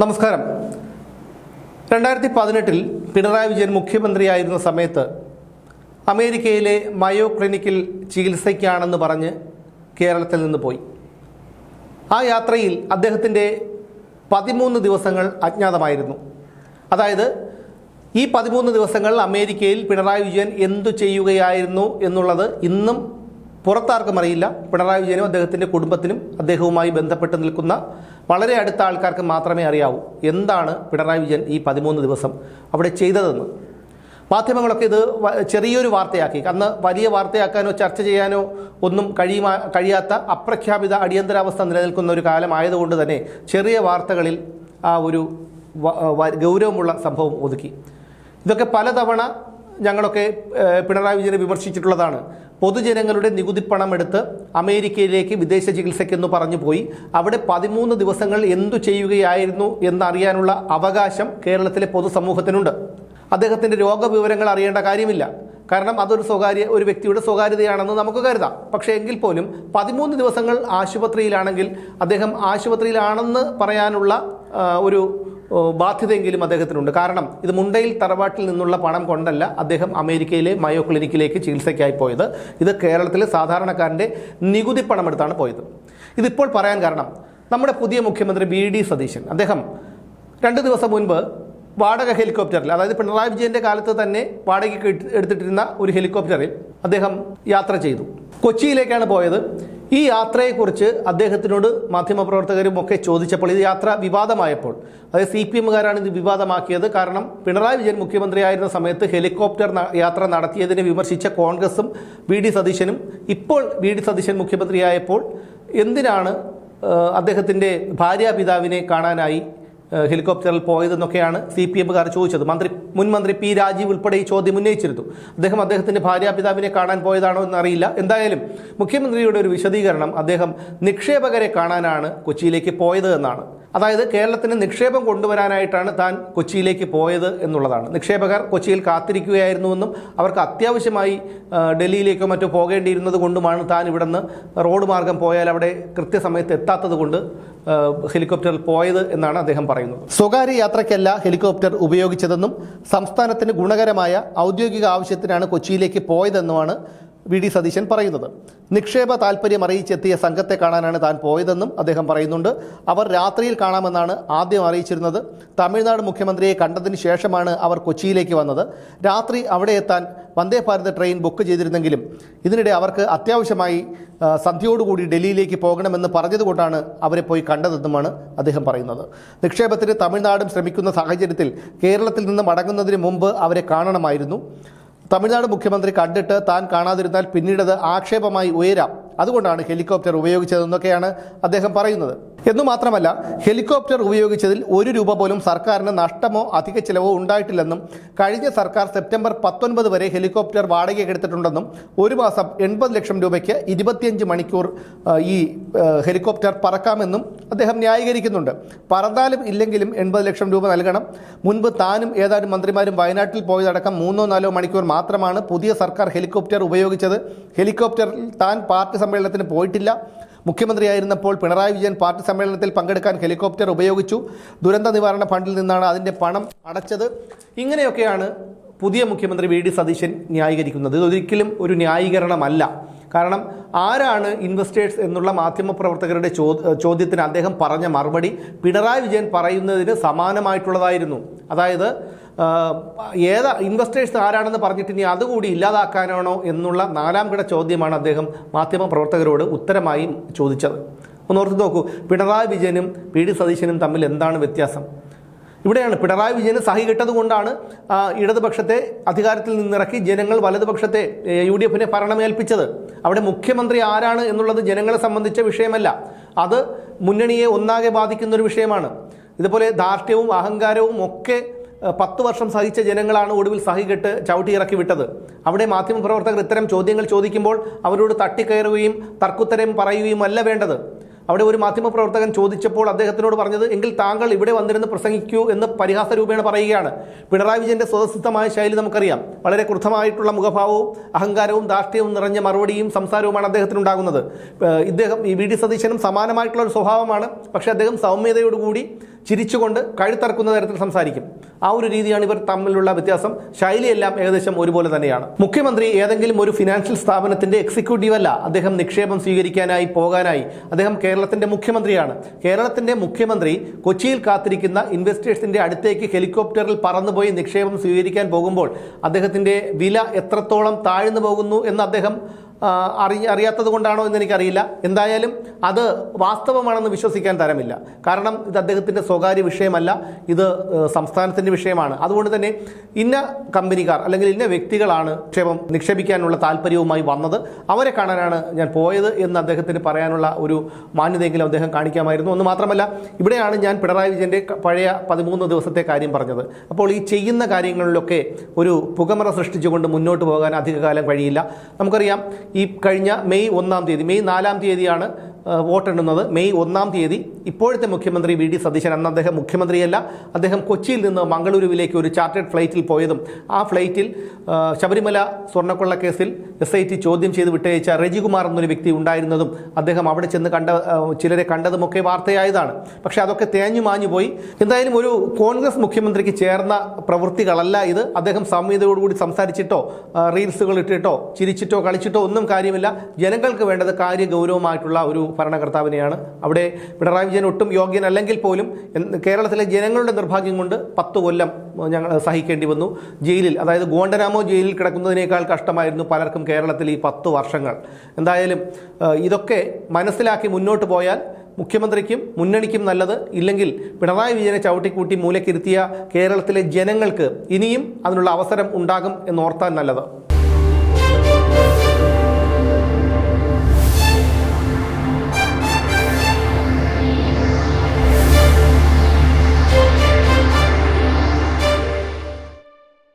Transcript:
നമസ്കാരം. 2018 പിണറായി വിജയൻ മുഖ്യമന്ത്രിയായിരുന്ന സമയത്ത് അമേരിക്കയിലെ മയോ ക്ലിനിക്കിൽ ചികിത്സയ്ക്കാണെന്ന് പറഞ്ഞ് കേരളത്തിൽ നിന്ന് പോയി. ആ യാത്രയിൽ അദ്ദേഹത്തിൻ്റെ 13 ദിവസങ്ങൾ അജ്ഞാതമായിരുന്നു. അതായത് ഈ 13 ദിവസങ്ങൾ അമേരിക്കയിൽ പിണറായി വിജയൻ എന്തു ചെയ്യുകയായിരുന്നു എന്നുള്ളത് ഇന്നും പുറത്താർക്കും അറിയില്ല. പിണറായി വിജയനും അദ്ദേഹത്തിൻ്റെ കുടുംബത്തിനും അദ്ദേഹവുമായി ബന്ധപ്പെട്ട് നിൽക്കുന്ന വളരെ അടുത്ത ആൾക്കാർക്ക് മാത്രമേ അറിയാവൂ എന്താണ് പിണറായി വിജയൻ ഈ 13 ദിവസം അവിടെ ചെയ്തതെന്ന്. മാധ്യമങ്ങളൊക്കെ ഇത് ചെറിയൊരു വാർത്തയാക്കി. അന്ന് വലിയ വാർത്തയാക്കാനോ ചർച്ച ചെയ്യാനോ ഒന്നും കഴിയാത്ത അപ്രഖ്യാപിത അടിയന്തരാവസ്ഥ നിലനിൽക്കുന്ന ഒരു കാലമായതുകൊണ്ട് തന്നെ ചെറിയ വാർത്തകളിൽ ആ ഒരു ഗൗരവമുള്ള സംഭവം ഒതുക്കി. ഇതൊക്കെ പലതവണ ഞങ്ങളൊക്കെ പിണറായി വിജയനെ വിമർശിച്ചിട്ടുള്ളതാണ്. പൊതുജനങ്ങളുടെ നികുതിപ്പണം എടുത്ത് അമേരിക്കയിലേക്ക് വിദേശ ചികിത്സയ്ക്കെന്ന് പറഞ്ഞു പോയി അവിടെ 13 ദിവസങ്ങൾ എന്തു ചെയ്യുകയായിരുന്നു എന്നറിയാനുള്ള അവകാശം കേരളത്തിലെ പൊതുസമൂഹത്തിനുണ്ട്. അദ്ദേഹത്തിൻ്റെ രോഗവിവരങ്ങൾ അറിയേണ്ട കാര്യമില്ല. കാരണം അതൊരു ഒരു വ്യക്തിയുടെ സ്വകാര്യതയാണെന്ന് നമുക്ക് കരുതാം. പക്ഷേ എങ്കിൽ പോലും 13 ദിവസങ്ങൾ ആശുപത്രിയിലാണെങ്കിൽ അദ്ദേഹം ആശുപത്രിയിലാണെന്ന് പറയാനുള്ള ഒരു ബാധ്യതയെങ്കിലും അദ്ദേഹത്തിനുണ്ട്. കാരണം ഇത് മുണ്ടയിൽ തറവാട്ടിൽ നിന്നുള്ള പണം കൊണ്ടല്ല അദ്ദേഹം അമേരിക്കയിലെ മയോ ക്ലിനിക്കിലേക്ക് ചികിത്സയ്ക്കായി പോയത്. ഇത് കേരളത്തിലെ സാധാരണക്കാരൻ്റെ നികുതി പണമെടുത്താണ് പോയത്. ഇതിപ്പോൾ പറയാൻ കാരണം നമ്മുടെ പുതിയ മുഖ്യമന്ത്രി VD സതീശൻ അദ്ദേഹം 2 ദിവസം മുൻപ് വാടക ഹെലികോപ്റ്ററിൽ, അതായത് പിണറായി വിജയൻ്റെ കാലത്ത് തന്നെ വാടകയ്ക്ക് എടുത്തിട്ടിരുന്ന ഒരു ഹെലികോപ്റ്ററിൽ അദ്ദേഹം യാത്ര ചെയ്തു. കൊച്ചിയിലേക്കാണ് പോയത്. ഈ യാത്രയെക്കുറിച്ച് അദ്ദേഹത്തിനോട് മാധ്യമപ്രവർത്തകരും ഒക്കെ ചോദിച്ചപ്പോൾ ഇത് യാത്ര വിവാദമായപ്പോൾ, അതായത് CPM-കാരാണ് ഇത് വിവാദമാക്കിയത്. കാരണം പിണറായി വിജയൻ മുഖ്യമന്ത്രിയായിരുന്ന സമയത്ത് ഹെലികോപ്റ്റർ യാത്ര നടത്തിയതിനെ വിമർശിച്ച കോൺഗ്രസും VD സതീശനും ഇപ്പോൾ VD സതീശൻ മുഖ്യമന്ത്രിയായപ്പോൾ എന്തിനാണ് അദ്ദേഹത്തിൻ്റെ ഭാര്യാപിതാവിനെ കാണാനായി ഹെലികോപ്റ്ററിൽ പോയതെന്നൊക്കെയാണ് CPM-കാർ ചോദിച്ചത്. മുൻ മന്ത്രി P. രാജീവ് ഉൾപ്പെടെ ഈ ചോദ്യം ഉന്നയിച്ചിരുന്നു. അദ്ദേഹത്തിൻ്റെ ഭാര്യാപിതാവിനെ കാണാൻ പോയതാണോ എന്നറിയില്ല. എന്തായാലും മുഖ്യമന്ത്രിയുടെ ഒരു വിശദീകരണം അദ്ദേഹം നിക്ഷേപകരെ കാണാനാണ് കൊച്ചിയിലേക്ക് പോയത് എന്നാണ്. അതായത് കേരളത്തിന് നിക്ഷേപം കൊണ്ടുവരാനായിട്ടാണ് താൻ കൊച്ചിയിലേക്ക് പോയത് എന്നുള്ളതാണ്. നിക്ഷേപകർ കൊച്ചിയിൽ കാത്തിരിക്കുകയായിരുന്നുവെന്നും അവർക്ക് അത്യാവശ്യമായി ഡൽഹിയിലേക്കോ മറ്റോ പോകേണ്ടിയിരുന്നത് കൊണ്ടുമാണ് താൻ ഇവിടുന്ന് റോഡ് മാർഗം പോയാൽ അവിടെ കൃത്യസമയത്ത് എത്താത്തത് കൊണ്ട് ഹെലികോപ്റ്ററിൽ പോയത് എന്നാണ് അദ്ദേഹം പറയുന്നത്. സ്വകാര്യ യാത്രയ്ക്കല്ല ഹെലികോപ്റ്റർ ഉപയോഗിച്ചതെന്നും സംസ്ഥാനത്തിന് ഗുണകരമായ ഔദ്യോഗിക ആവശ്യത്തിനാണ് കൊച്ചിയിലേക്ക് പോയതെന്നുമാണ് VD സതീശൻ പറയുന്നത്. നിക്ഷേപ താൽപ്പര്യം അറിയിച്ചെത്തിയ സംഘത്തെ കാണാനാണ് താൻ പോയതെന്നും അദ്ദേഹം പറയുന്നുണ്ട്. അവർ രാത്രിയിൽ കാണാമെന്നാണ് ആദ്യം അറിയിച്ചിരുന്നത്. തമിഴ്നാട് മുഖ്യമന്ത്രിയെ കണ്ടതിന് ശേഷമാണ് അവർ കൊച്ചിയിലേക്ക് വന്നത്. രാത്രി അവിടെ എത്താൻ വന്ദേ ഭാരത് ട്രെയിൻ ബുക്ക് ചെയ്തിരുന്നെങ്കിലും ഇതിനിടെ അവർക്ക് അത്യാവശ്യമായി സന്ധ്യയോടുകൂടി ഡൽഹിയിലേക്ക് പോകണമെന്ന് പറഞ്ഞതുകൊണ്ടാണ് അവരെ പോയി കണ്ടതെന്നുമാണ് അദ്ദേഹം പറയുന്നത്. നിക്ഷേപത്തിന് തമിഴ്നാടും ശ്രമിക്കുന്ന സാഹചര്യത്തിൽ കേരളത്തിൽ നിന്ന് മടങ്ങുന്നതിന് മുമ്പ് അവരെ കാണണമായിരുന്നു. തമിഴ്നാട് മുഖ്യമന്ത്രി കണ്ടിട്ട് താൻ കാണാതിരുന്നാൽ പിന്നീടത് ആക്ഷേപമായി ഉയരാം, അതുകൊണ്ടാണ് ഹെലികോപ്റ്റർ ഉപയോഗിച്ചതെന്നൊക്കെയാണ് അദ്ദേഹം പറയുന്നത്. എന്നു മാത്രമല്ല ഹെലികോപ്റ്റർ ഉപയോഗിച്ചതിൽ 1 രൂപ പോലും സർക്കാരിന് നഷ്ടമോ അധിക ചിലവോ ഉണ്ടായിട്ടില്ലെന്നും കഴിഞ്ഞ സർക്കാർ സെപ്റ്റംബർ 19 വരെ ഹെലികോപ്റ്റർ വാടകയ്ക്ക് എടുത്തിട്ടുണ്ടെന്നും 1 മാസം 80 ലക്ഷം രൂപയ്ക്ക് 25 മണിക്കൂർ ഈ ഹെലികോപ്റ്റർ പറക്കാമെന്നും അദ്ദേഹം ന്യായീകരിക്കുന്നുണ്ട്. പറന്നാലും ഇല്ലെങ്കിലും 80 ലക്ഷം രൂപ നൽകണം. മുൻപ് താനും ഏതാനും മന്ത്രിമാരും വയനാട്ടിൽ പോയതടക്കം 3-4 മണിക്കൂർ മാത്രമാണ് പുതിയ സർക്കാർ ഹെലികോപ്റ്റർ ഉപയോഗിച്ചത്. ഹെലികോപ്റ്ററിൽ താൻ പാർട്ടി സമ്മേളനത്തിന് പോയിട്ടില്ല. മുഖ്യമന്ത്രിയായിരുന്നപ്പോൾ പിണറായി വിജയൻ പാർട്ടി സമ്മേളനത്തിൽ പങ്കെടുക്കാൻ ഹെലികോപ്റ്റർ ഉപയോഗിച്ചു. ദുരന്ത നിവാരണ ഫണ്ടിൽ നിന്നാണ് അതിൻ്റെ പണം അടച്ചത്. ഇങ്ങനെയൊക്കെയാണ് പുതിയ മുഖ്യമന്ത്രി VD സതീശൻ ന്യായീകരിക്കുന്നത്. ഇതൊരിക്കലും ഒരു ന്യായീകരണമല്ല. കാരണം ആരാണ് ഇൻവെസ്റ്റേഴ്സ് എന്നുള്ള മാധ്യമപ്രവർത്തകരുടെ ചോദ്യത്തിന് അദ്ദേഹം പറഞ്ഞ മറുപടി പിണറായി വിജയൻ പറയുന്നതിന് സമാനമായിട്ടുള്ളതായിരുന്നു. അതായത് ഇൻവെസ്റ്റേഴ്സ് ആരാണെന്ന് പറഞ്ഞിട്ട് ഇനി അതുകൂടി ഇല്ലാതാക്കാനാണോ എന്നുള്ള 4ാം കിട ചോദ്യമാണ് അദ്ദേഹം മാധ്യമപ്രവർത്തകരോട് ഉത്തരമായി ചോദിച്ചത്. ഒന്നോർത്ത് നോക്കൂ, പിണറായി വിജയനും VD സതീശനും തമ്മിൽ എന്താണ് വ്യത്യാസം? ഇവിടെയാണ് പിണറായി വിജയന് സഹി കിട്ടതുകൊണ്ടാണ് ഇടതുപക്ഷത്തെ അധികാരത്തിൽ നിന്നിറക്കി ജനങ്ങൾ വലതുപക്ഷത്തെ UDF-നെ ഭരണമേൽപ്പിച്ചത്. അവിടെ മുഖ്യമന്ത്രി ആരാണ് എന്നുള്ളത് ജനങ്ങളെ സംബന്ധിച്ച വിഷയമല്ല, അത് മുന്നണിയെ ഒന്നാകെ ബാധിക്കുന്നൊരു വിഷയമാണ്. ഇതുപോലെ ധാർഷ്ട്യവും അഹങ്കാരവും ഒക്കെ 10 വർഷം സഹിച്ച ജനങ്ങളാണ് ഒടുവിൽ സഹികെട്ട് ചവിട്ടിയിറക്കി വിട്ടത്. അവിടെ മാധ്യമപ്രവർത്തകർ ഇത്തരം ചോദ്യങ്ങൾ ചോദിക്കുമ്പോൾ അവരോട് തട്ടിക്കയറുകയും തർക്കുത്തരം പറയുകയും അല്ല വേണ്ടത്. അവിടെ ഒരു മാധ്യമപ്രവർത്തകൻ ചോദിച്ചപ്പോൾ അദ്ദേഹത്തിനോട് പറഞ്ഞത് എങ്കിൽ താങ്കൾ ഇവിടെ വന്നിരുന്ന് പ്രസംഗിക്കൂ എന്ന് പരിഹാസ രൂപേണ പറയുകയാണ്. പിണറായി വിജയൻ്റെ സ്വതസിദ്ധമായ ശൈലി നമുക്കറിയാം. വളരെ ക്രുദ്ധമായിട്ടുള്ള മുഖഭാവവും അഹങ്കാരവും ധാർഷ്ട്യവും നിറഞ്ഞ മറുപടിയും സംസാരവുമാണ് അദ്ദേഹത്തിനുണ്ടാകുന്നത്. ഇദ്ദേഹം ഈ VD സതീശനും സമാനമായിട്ടുള്ള ഒരു സ്വഭാവമാണ്. പക്ഷേ അദ്ദേഹം സൗമ്യതയോടുകൂടി ചിരിച്ചുകൊണ്ട് കഴുത്തറക്കുന്ന തരത്തിൽ സംസാരിക്കും. ആ ഒരു രീതിയാണ് ഇവർ തമ്മിലുള്ള വ്യത്യാസം. ശൈലിയെല്ലാം ഏകദേശം ഒരുപോലെ തന്നെയാണ്. മുഖ്യമന്ത്രി ഏതെങ്കിലും ഒരു ഫിനാൻഷ്യൽ സ്ഥാപനത്തിന്റെ എക്സിക്യൂട്ടീവ് അല്ല. അദ്ദേഹം നിക്ഷേപം സ്വീകരിക്കാനായി പോകാനായി അദ്ദേഹം കേരളത്തിന്റെ മുഖ്യമന്ത്രിയാണ്. കേരളത്തിന്റെ മുഖ്യമന്ത്രി കൊച്ചിയിൽ കാത്തിരിക്കുന്ന ഇൻവെസ്റ്റേഴ്സിന്റെ അടുത്തേക്ക് ഹെലികോപ്റ്ററിൽ പറന്നുപോയി നിക്ഷേപം സ്വീകരിക്കാൻ പോകുമ്പോൾ അദ്ദേഹത്തിന്റെ വില എത്രത്തോളം താഴ്ന്നു പോകുന്നു എന്ന് അദ്ദേഹം അറിയാത്തത് കൊണ്ടാണോ എന്ന് എനിക്കറിയില്ല. എന്തായാലും അത് വാസ്തവമാണെന്ന് വിശ്വസിക്കാൻ തരമില്ല. കാരണം ഇത് അദ്ദേഹത്തിൻ്റെ സ്വകാര്യ വിഷയമല്ല, ഇത് സംസ്ഥാനത്തിൻ്റെ വിഷയമാണ്. അതുകൊണ്ട് തന്നെ ഇന്ന കമ്പനിക്കാർ അല്ലെങ്കിൽ ഇന്ന വ്യക്തികളാണ് നിക്ഷേപിക്കാനുള്ള താല്പര്യവുമായി വന്നത്, അവരെ കാണാനാണ് ഞാൻ പോയത് എന്ന് അദ്ദേഹത്തിന് പറയാനുള്ള ഒരു മാന്യതയെങ്കിലും അദ്ദേഹം കാണിക്കാമായിരുന്നു. ഒന്ന് മാത്രമല്ല, ഇവിടെയാണ് ഞാൻ പിണറായി വിജയൻ്റെ പഴയ 13 ദിവസത്തെ കാര്യം പറഞ്ഞത്. അപ്പോൾ ഈ ചെയ്യുന്ന കാര്യങ്ങളിലൊക്കെ ഒരു പുകമറ സൃഷ്ടിച്ചുകൊണ്ട് മുന്നോട്ട് പോകാൻ അധികകാലം കഴിയില്ല. നമുക്കറിയാം, ഈ കഴിഞ്ഞ മെയ് 1-ാം തീയതി, മെയ് 4-ാം തീയതിയാണ് വോട്ടെണ്ണുന്നത്. മെയ് 1-ാം തീയതി ഇപ്പോഴത്തെ മുഖ്യമന്ത്രി വി ഡി സതീശൻ, അന്ന് അദ്ദേഹം മുഖ്യമന്ത്രിയല്ല, അദ്ദേഹം കൊച്ചിയിൽ നിന്ന് മംഗളൂരുവിലേക്ക് ഒരു ചാർട്ടേഡ് ഫ്ലൈറ്റിൽ പോയതും ആ ഫ്ലൈറ്റിൽ ശബരിമല സ്വർണ്ണക്കൊള്ള കേസിൽ SIT ചോദ്യം ചെയ്ത് വിട്ടയച്ച രജികുമാർ എന്നൊരു വ്യക്തി ഉണ്ടായിരുന്നതും അദ്ദേഹം അവിടെ ചെന്ന് ചിലരെ കണ്ടതുമൊക്കെ വാർത്തയായതാണ്. പക്ഷേ അതൊക്കെ തേഞ്ഞു മാഞ്ഞു പോയി. എന്തായാലും ഒരു കോൺഗ്രസ് മുഖ്യമന്ത്രിക്ക് ചേർന്ന പ്രവൃത്തികളല്ല ഇത്. അദ്ദേഹം സംഹിതയോടുകൂടി സംസാരിച്ചിട്ടോ റീൽസുകൾ ഇട്ടിട്ടോ ചിരിച്ചിട്ടോ കളിച്ചിട്ടോ ഒന്നും കാര്യമില്ല. ജനങ്ങൾക്ക് വേണ്ടത് കാര്യഗൗരവമായിട്ടുള്ള ഒരു ഭരണകർത്താവിനെയാണ്. അവിടെ പിണറായി വിജയൻ ഒട്ടും യോഗ്യനല്ലെങ്കിൽ പോലും കേരളത്തിലെ ജനങ്ങളുടെ നിർഭാഗ്യം കൊണ്ട് 10 കൊല്ലം ഞങ്ങൾ സഹിക്കേണ്ടി വന്നു ജയിലിൽ. അതായത് ഗോണ്ടനാമോ ജയിലിൽ കിടക്കുന്നതിനേക്കാൾ കഷ്ടമായിരുന്നു പലർക്കും കേരളത്തിൽ ഈ 10 വർഷങ്ങൾ. എന്തായാലും ഇതൊക്കെ മനസ്സിലാക്കി മുന്നോട്ട് പോയാൽ മുഖ്യമന്ത്രിക്കും മുന്നണിക്കും നല്ലത്. ഇല്ലെങ്കിൽ പിണറായി വിജയനെ ചവിട്ടിക്കൂട്ടി മൂലക്കിരുത്തിയ കേരളത്തിലെ ജനങ്ങൾക്ക് ഇനിയും അതിനുള്ള അവസരം ഉണ്ടാകും എന്നോർത്താൻ നല്ലത്.